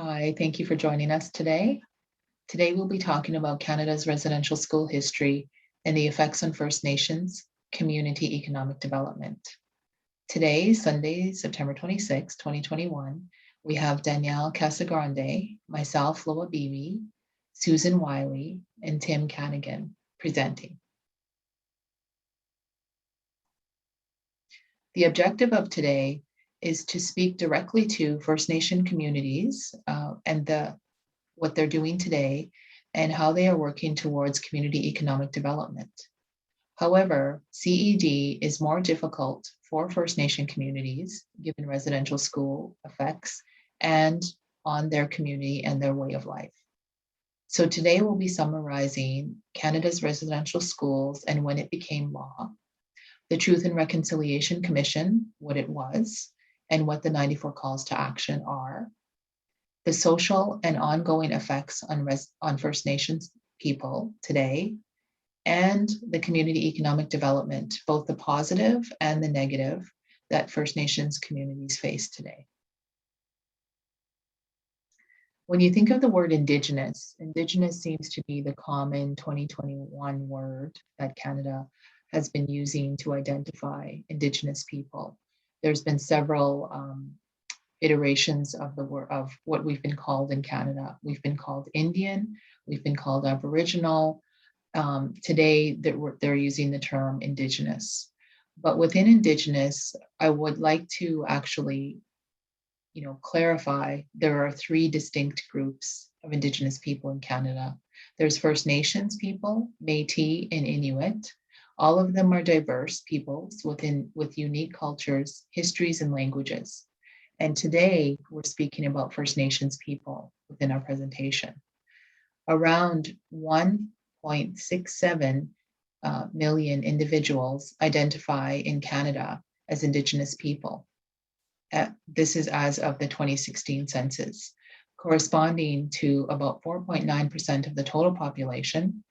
Hi, thank you for joining us today. Today we'll be talking about Canada's residential school history and the effects on First Nations community economic development. Today, Sunday, September 26, 2021, we have Danielle Casagrande, myself, Loa Beebe, Susan Wiley, and Tim Canigan presenting. The objective of today is to speak directly to First Nation communities and what they're doing today and how they are working towards community economic development. However, CED is more difficult for First Nation communities given residential school effects and on their community and their way of life. So today we'll be summarizing Canada's residential schools and when it became law, the Truth and Reconciliation Commission, what it was, and what the 94 calls to action are, the social and ongoing effects on First Nations people today, and the community economic development, both the positive and the negative that First Nations communities face today. When you think of the word Indigenous, Indigenous seems to be the common 2021 word that Canada has been using to identify Indigenous people. There's been several iterations of the word of what we've been called in Canada. We've been called Indian, we've been called Aboriginal. Today they're using the term Indigenous. But within Indigenous, I would like to actually, clarify there are three distinct groups of Indigenous people in Canada. There's First Nations people, Métis and Inuit. All of them are diverse peoples with unique cultures, histories, and languages. And today we're speaking about First Nations people within our presentation. Around 1.67 million individuals identify in Canada as Indigenous people. This is as of the 2016 census, corresponding to about 4.9% of the total population.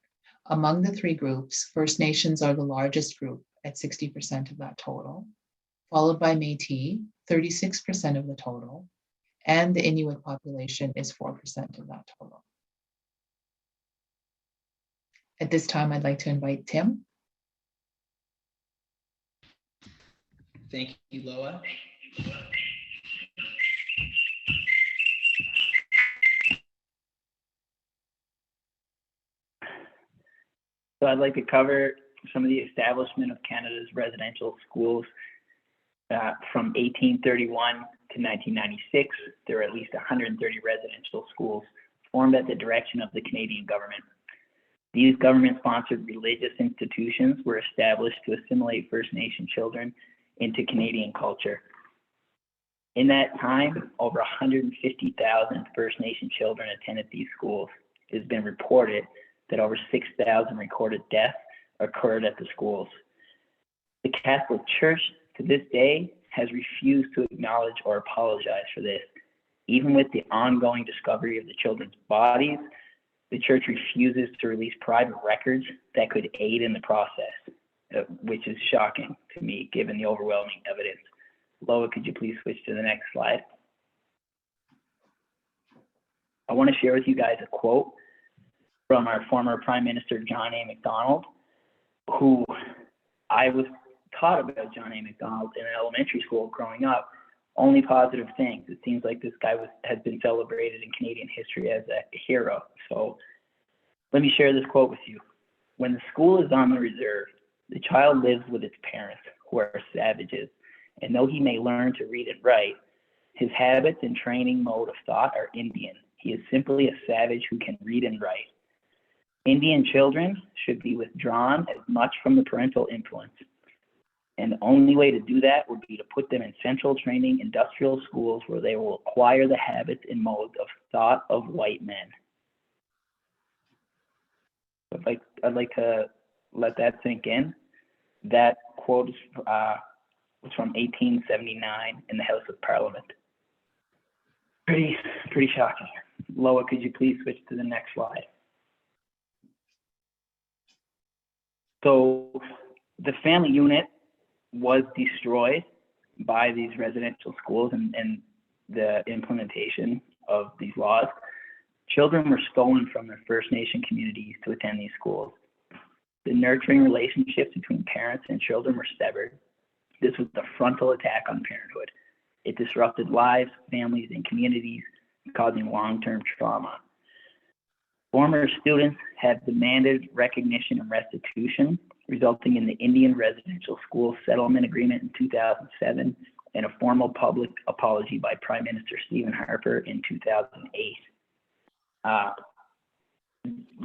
Among the three groups, First Nations are the largest group at 60% of that total, followed by Métis, 36% of the total, and the Inuit population is 4% of that total. At this time, I'd like to invite Tim. Thank you, Loa. So I'd like to cover some of the establishment of Canada's residential schools. From 1831 to 1996, there were at least 130 residential schools formed at the direction of the Canadian government. These government-sponsored religious institutions were established to assimilate First Nation children into Canadian culture. In that time, over 150,000 First Nation children attended these schools. It has been reported that over 6,000 recorded deaths occurred at the schools. The Catholic Church, to this day, has refused to acknowledge or apologize for this. Even with the ongoing discovery of the children's bodies, the Church refuses to release private records that could aid in the process, which is shocking to me, given the overwhelming evidence. Loa, could you please switch to the next slide? I want to share with you guys a quote from our former Prime Minister, John A. Macdonald, who I was taught about John A. Macdonald in elementary school growing up. Only positive things. It seems like this guy has been celebrated in Canadian history as a hero. So let me share this quote with you. When the school is on the reserve, the child lives with its parents, who are savages, and though he may learn to read and write, his habits and training mode of thought are Indian. He is simply a savage who can read and write. Indian children should be withdrawn as much from the parental influence. And the only way to do that would be to put them in central training industrial schools where they will acquire the habits and modes of thought of white men. I'd like to let that sink in. That quote was from 1879 in the House of Parliament. Pretty shocking. Loa, could you please switch to the next slide? So the family unit was destroyed by these residential schools and the implementation of these laws, children were stolen from their First Nation communities to attend these schools. The nurturing relationships between parents and children were severed. This was the frontal attack on parenthood. It disrupted lives, families, and communities, causing long-term trauma. Former students have demanded recognition and restitution, resulting in the Indian Residential School Settlement Agreement in 2007 and a formal public apology by Prime Minister Stephen Harper in 2008.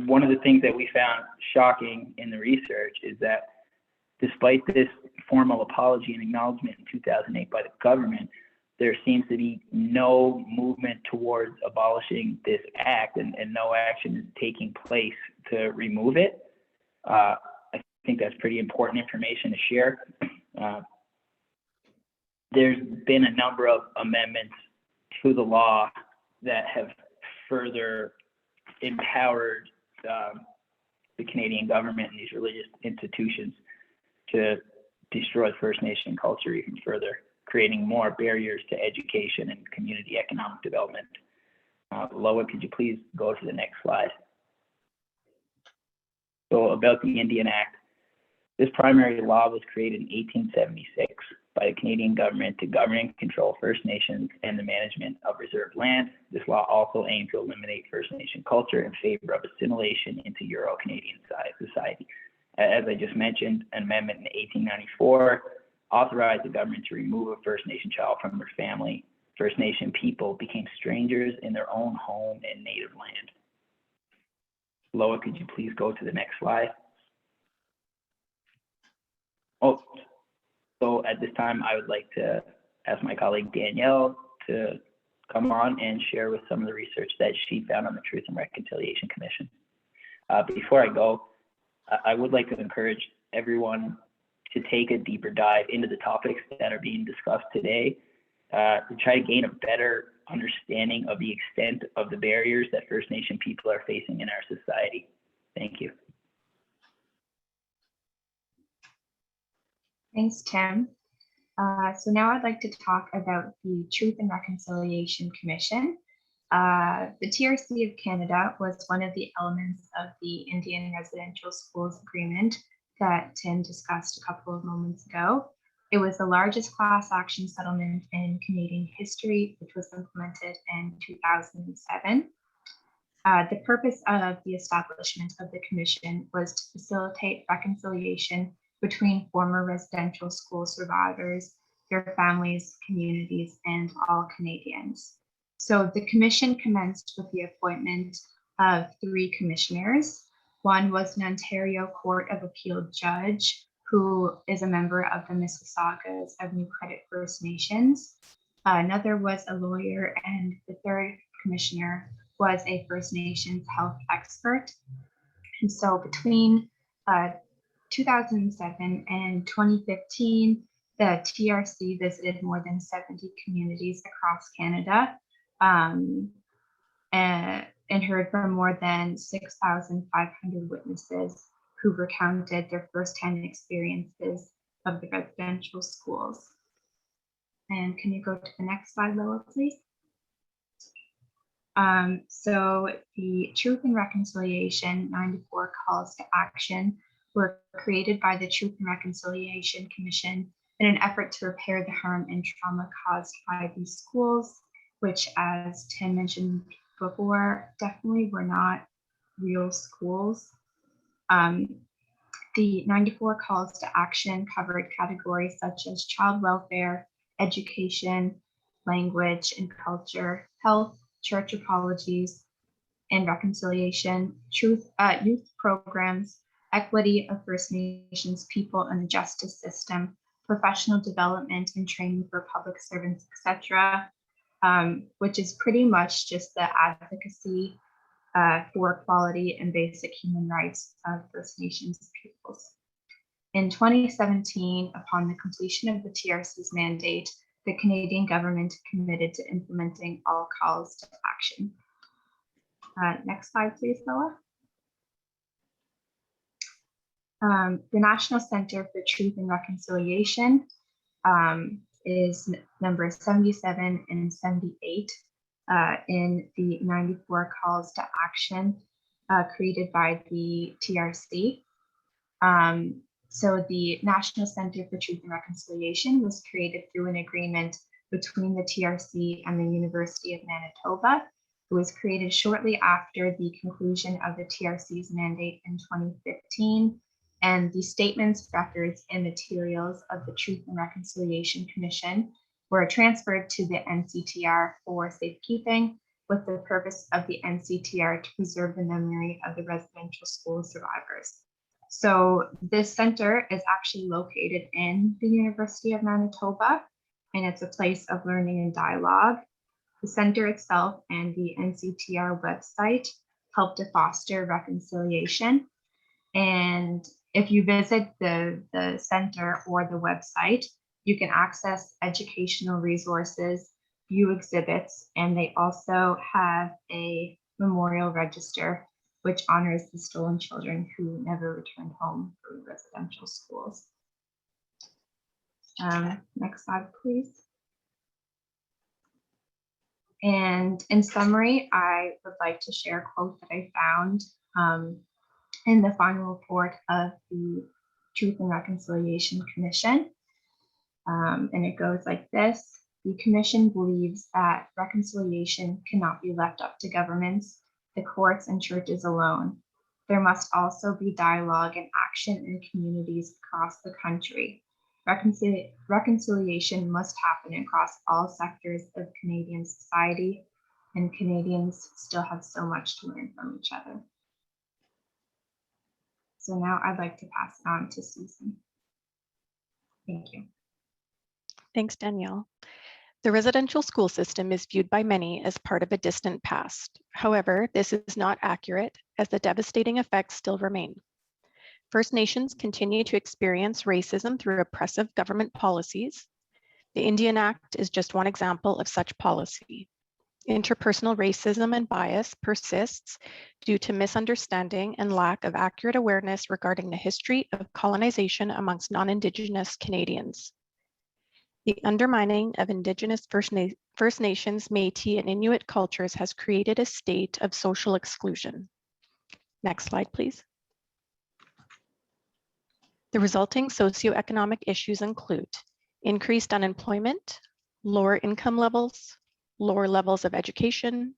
One of the things that we found shocking in the research is that despite this formal apology and acknowledgement in 2008 by the government, there seems to be no movement towards abolishing this act, and no action is taking place to remove it. I think that's pretty important information to share. There's been a number of amendments to the law that have further empowered the Canadian government and these religious institutions to destroy First Nation culture even further, creating more barriers to education and community economic development. Loa, could you please go to the next slide? So about the Indian Act, this primary law was created in 1876 by the Canadian government to govern and control First Nations and the management of reserved land. This law also aimed to eliminate First Nation culture in favor of assimilation into Euro-Canadian society. As I just mentioned, an amendment in 1894 authorized the government to remove a First Nation child from their family. First Nation people became strangers in their own home and native land. Loa, could you please go to the next slide? Oh, so at this time, I would like to ask my colleague Danielle to come on and share with some of the research that she found on the Truth and Reconciliation Commission. Before I go, I would like to encourage everyone to take a deeper dive into the topics that are being discussed today, to try to gain a better understanding of the extent of the barriers that First Nation people are facing in our society. Thank you. Thanks, Tim. So now I'd like to talk about the Truth and Reconciliation Commission. The TRC of Canada was one of the elements of the Indian Residential Schools Agreement that Tim discussed a couple of moments ago. It was the largest class action settlement in Canadian history, which was implemented in 2007. The purpose of the establishment of the commission was to facilitate reconciliation between former residential school survivors, their families, communities, and all Canadians. So the commission commenced with the appointment of 3 commissioners. One was an Ontario Court of Appeal judge who is a member of the Mississaugas of New Credit First Nations. Another was a lawyer, and the 3rd commissioner was a First Nations health expert. And so between 2007 and 2015, the TRC visited more than 70 communities across Canada and heard from more than 6,500 witnesses who recounted their firsthand experiences of the residential schools. And can you go to the next slide, Lola, please? So the Truth and Reconciliation 94 calls to action were created by the Truth and Reconciliation Commission in an effort to repair the harm and trauma caused by these schools, which, as Tim mentioned before, definitely were not real schools. The 94 calls to action covered categories such as child welfare, education, language and culture, health, church apologies and reconciliation, youth programs, equity of First Nations people and the justice system, professional development and training for public servants, etc., which is pretty much just the advocacy for equality and basic human rights of First Nations peoples. In 2017, upon the completion of the TRC's mandate, the Canadian government committed to implementing all calls to action. Next slide, please, Noah. The National Center for Truth and Reconciliation is number 77 and 78. in the 94 calls to action created by the TRC. So the National Center for Truth and Reconciliation was created through an agreement between the TRC and the University of Manitoba. It was created shortly after the conclusion of the TRC's mandate in 2015, and the statements, records, and materials of the Truth and Reconciliation Commission were transferred to the NCTR for safekeeping, with the purpose of the NCTR to preserve the memory of the residential school survivors. So this center is actually located in the University of Manitoba, and it's a place of learning and dialogue. The center itself and the NCTR website help to foster reconciliation. And if you visit the center or the website, you can access educational resources, view exhibits, and they also have a memorial register which honors the stolen children who never returned home from residential schools. Next slide, please. And in summary, I would like to share a quote that I found in the final report of the Truth and Reconciliation Commission. And it goes like this: the Commission believes that reconciliation cannot be left up to governments, the courts, and churches alone. There must also be dialogue and action in communities across the country. Reconciliation must happen across all sectors of Canadian society, and Canadians still have so much to learn from each other. So now I'd like to pass it on to Susan. Thank you. Thanks, Danielle. The residential school system is viewed by many as part of a distant past. However, this is not accurate, as the devastating effects still remain. First Nations continue to experience racism through oppressive government policies. The Indian Act is just one example of such policy. Interpersonal racism and bias persists due to misunderstanding and lack of accurate awareness regarding the history of colonization amongst non-Indigenous Canadians. The undermining of Indigenous First Nations, Métis, and Inuit cultures has created a state of social exclusion. Next slide, please. The resulting socioeconomic issues include increased unemployment, lower income levels, lower levels of education,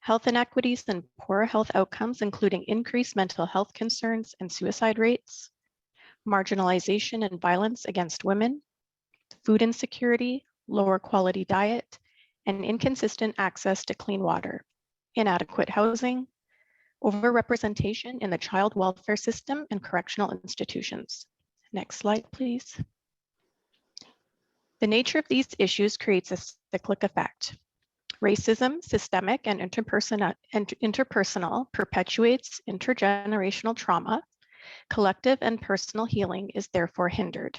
health inequities and poorer health outcomes, including increased mental health concerns and suicide rates, marginalization and violence against women, food insecurity, lower quality diet, and inconsistent access to clean water, inadequate housing, overrepresentation in the child welfare system and correctional institutions. Next slide, please. The nature of these issues creates a cyclic effect. Racism, systemic and interpersonal, perpetuates intergenerational trauma. Collective and personal healing is therefore hindered.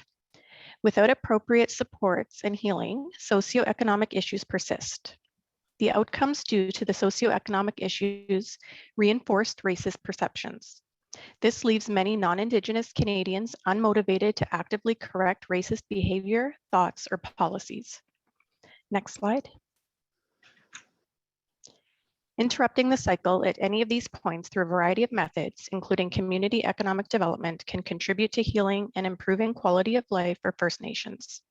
Without appropriate supports and healing, socioeconomic issues persist. The outcomes due to the socioeconomic issues reinforced racist perceptions. This leaves many non-Indigenous Canadians unmotivated to actively correct racist behavior, thoughts, or policies. Next slide. Interrupting the cycle at any of these points through a variety of methods, including community economic development, can contribute to healing and improving quality of life for First Nations.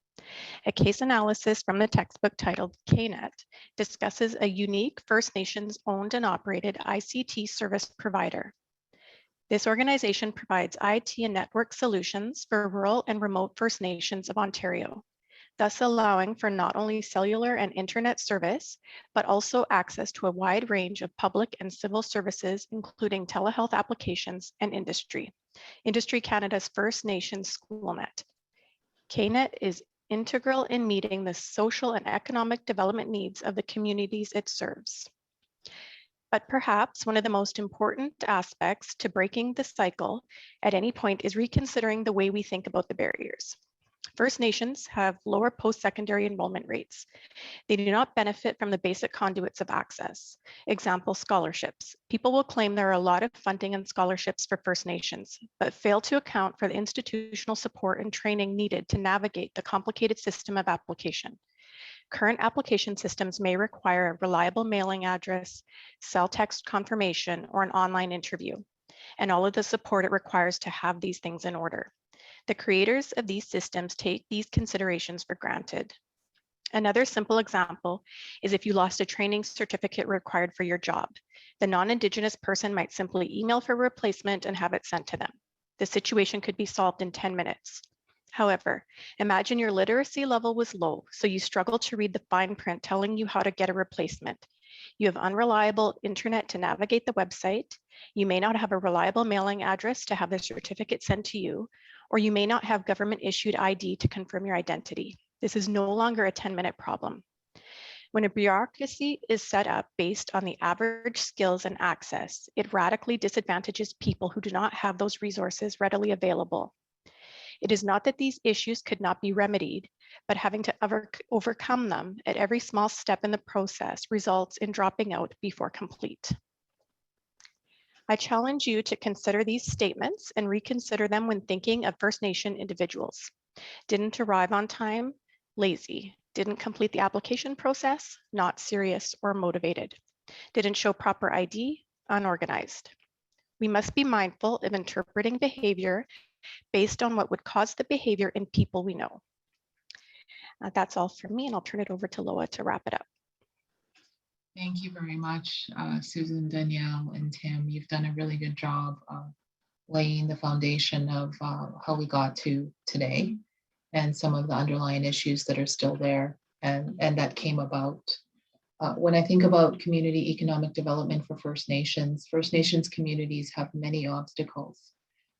A case analysis from the textbook titled KNET discusses a unique First Nations owned and operated ICT service provider. This organization provides IT and network solutions for rural and remote First Nations of Ontario, thus allowing for not only cellular and internet service, but also access to a wide range of public and civil services, including telehealth applications and industry. Industry Canada's First Nations SchoolNet. KNET is integral in meeting the social and economic development needs of the communities it serves. But perhaps one of the most important aspects to breaking the cycle at any point is reconsidering the way we think about the barriers. First Nations have lower post-secondary enrollment rates. They do not benefit from the basic conduits of access. Example, scholarships. People will claim there are a lot of funding and scholarships for First Nations, but fail to account for the institutional support and training needed to navigate the complicated system of application. Current application systems may require a reliable mailing address, cell text confirmation, or an online interview, and all of the support it requires to have these things in order. The creators of these systems take these considerations for granted. Another simple example is if you lost a training certificate required for your job. The non-Indigenous person might simply email for a replacement and have it sent to them. The situation could be solved in 10 minutes. However, imagine your literacy level was low, so you struggle to read the fine print telling you how to get a replacement. You have unreliable internet to navigate the website. You may not have a reliable mailing address to have the certificate sent to you, or you may not have government issued ID to confirm your identity. This is no longer a 10-minute problem. When a bureaucracy is set up based on the average skills and access, it radically disadvantages people who do not have those resources readily available. It is not that these issues could not be remedied, but having to overcome them at every small step in the process results in dropping out before complete. I challenge you to consider these statements and reconsider them when thinking of First Nation individuals. Didn't arrive on time, lazy. Didn't complete the application process, not serious or motivated. Didn't show proper ID, unorganized. We must be mindful of interpreting behavior based on what would cause the behavior in people we know. That's all from me, and I'll turn it over to Loa to wrap it up. Thank you very much, Susan, Danielle, and Tim. You've done a really good job laying the foundation of how we got to today and some of the underlying issues that are still there and that came about. When I think about community economic development for First Nations communities have many obstacles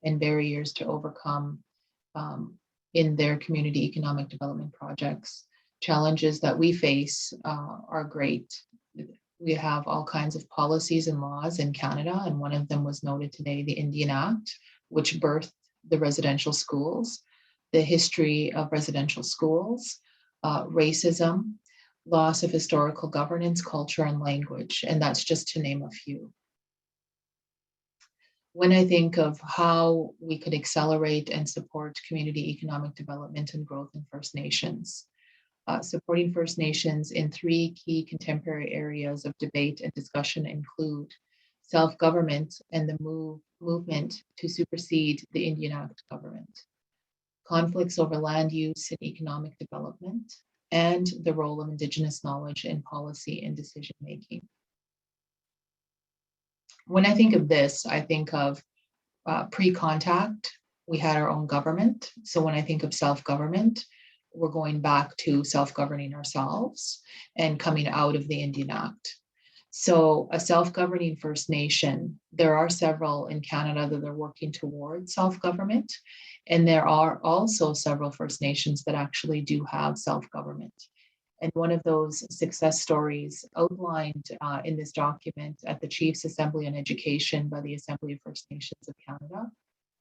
and barriers to overcome in their community economic development projects. Challenges that we face are great. We have all kinds of policies and laws in Canada, and one of them was noted today, the Indian Act, which birthed the residential schools, the history of residential schools, racism, loss of historical governance, culture, and language, and that's just to name a few. When I think of how we could accelerate and support community economic development and growth in First Nations, supporting First Nations in 3 key contemporary areas of debate and discussion include self-government and the movement to supersede the Indian Act government, conflicts over land use and economic development, and the role of Indigenous knowledge in policy and decision-making. When I think of this, I think of pre-contact, we had our own government. So when I think of self-government, we're going back to self-governing ourselves and coming out of the Indian Act. So a self-governing First Nation, there are several in Canada that are working towards self-government, and there are also several First Nations that actually do have self-government. And one of those success stories outlined in this document at the Chiefs Assembly on Education by the Assembly of First Nations of Canada.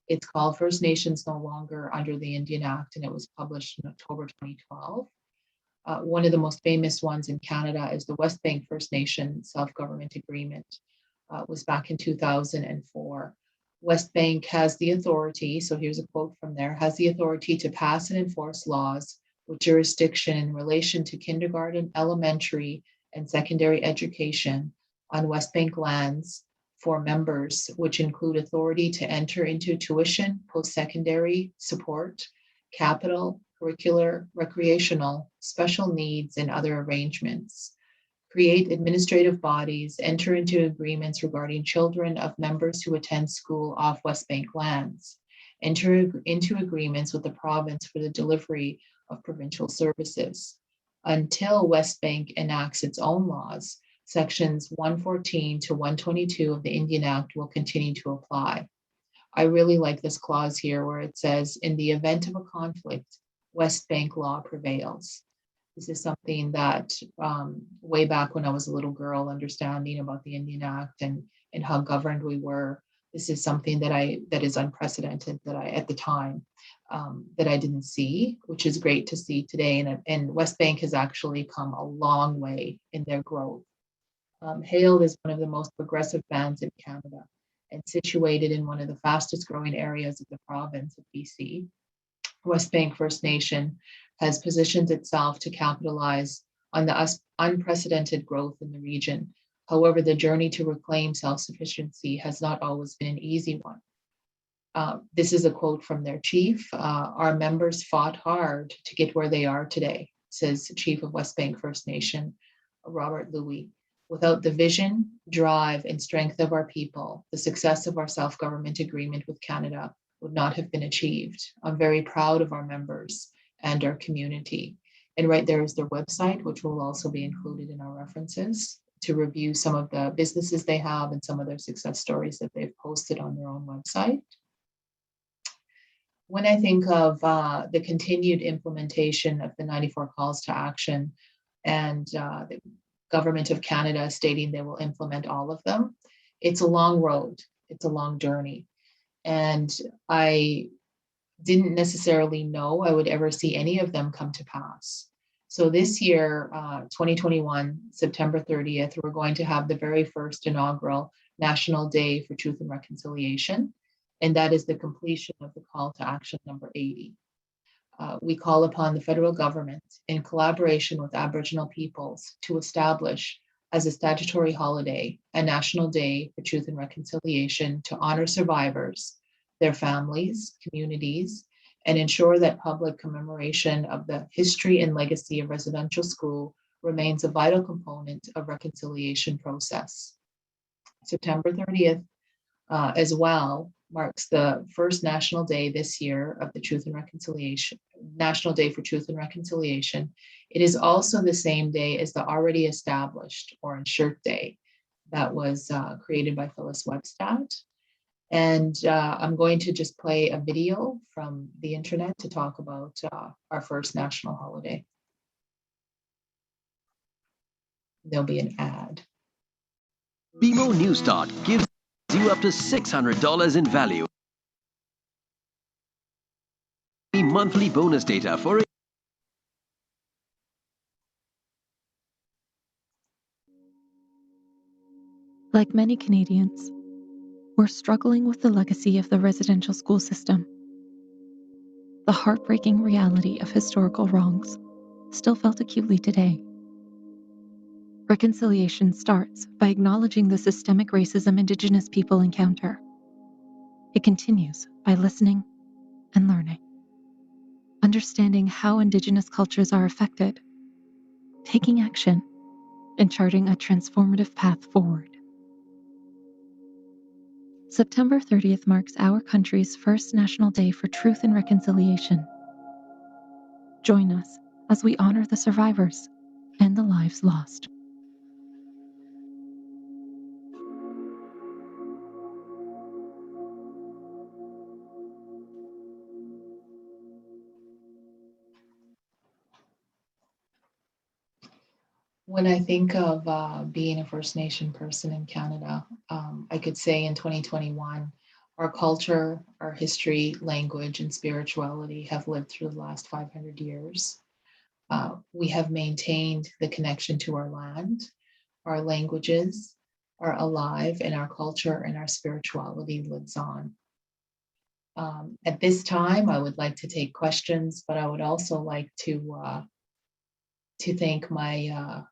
It's called First Nations No Longer Under the Indian Act, and it was published in October 2012. One of the most famous ones in Canada is the West Bank First Nation Self-Government Agreement. Was back in 2004. West Bank has the authority, so here's a quote from there, has the authority to pass and enforce laws with jurisdiction in relation to kindergarten, elementary, and secondary education on West Bank lands for members, which include authority to enter into tuition, post-secondary support, capital, curricular, recreational, special needs, and other arrangements. Create administrative bodies, enter into agreements regarding children of members who attend school off West Bank lands, enter into agreements with the province for the delivery of provincial services. Until West Bank enacts its own laws, sections 114 to 122 of the Indian Act will continue to apply. I really like this clause here where it says, in the event of a conflict, West Bank law prevails. This is something that way back when I was a little girl, understanding about the Indian Act and how governed we were, this is something that is unprecedented that I, at the time, that I didn't see, which is great to see today. And West Bank has actually come a long way in their growth. Hale is one of the most progressive bands in Canada and situated in one of the fastest growing areas of the province of BC. West Bank First Nation has positioned itself to capitalize on the unprecedented growth in the region. However, the journey to reclaim self-sufficiency has not always been an easy one. This is a quote from their chief. Our members fought hard to get where they are today, says Chief of West Bank First Nation, Robert Louis. Without the vision, drive, and strength of our people, the success of our self-government agreement with Canada would not have been achieved. I'm very proud of our members and our community. And right there is their website, which will also be included in our references to review some of the businesses they have and some of their success stories that they've posted on their own website. When I think of the continued implementation of the 94 calls to action and the Government of Canada stating they will implement all of them, it's a long road, it's a long journey. And I didn't necessarily know I would ever see any of them come to pass. So this year, 2021, September 30th, we're going to have the very first inaugural National Day for Truth and Reconciliation. And that is the completion of the call to action number 80. We call upon the federal government in collaboration with Aboriginal peoples to establish as a statutory holiday, a National Day for Truth and Reconciliation to honor survivors, their families, communities, and ensure that public commemoration of the history and legacy of residential school remains a vital component of reconciliation process. September 30th as well marks the first National Day this year of the Truth and Reconciliation, National Day for Truth and Reconciliation. It is also the same day as the already established Orange Shirt Day that was created by Phyllis Webstad. And I'm going to just play a video from the internet to talk about our first national holiday. There'll be an ad. BMO New Start gives you up to $600 in value. Monthly bonus data for Like many Canadians, we're struggling with the legacy of the residential school system. The heartbreaking reality of historical wrongs still felt acutely today. Reconciliation starts by acknowledging the systemic racism Indigenous people encounter. It continues by listening and learning, understanding how Indigenous cultures are affected, taking action, and charting a transformative path forward. September 30th marks our country's first National Day for Truth and Reconciliation. Join us as we honor the survivors and the lives lost. When I think of being a First Nation person in Canada, I could say in 2021, our culture, our history, language, and spirituality have lived through the last 500 years. We have maintained the connection to our land, our languages are alive, and our culture and our spirituality lives on. At this time, I would like to take questions, but I would also like to thank my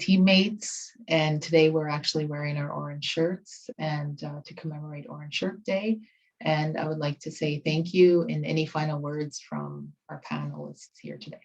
teammates, and today we're actually wearing our orange shirts and to commemorate Orange Shirt Day. And I would like to say thank you and any final words from our panelists here today.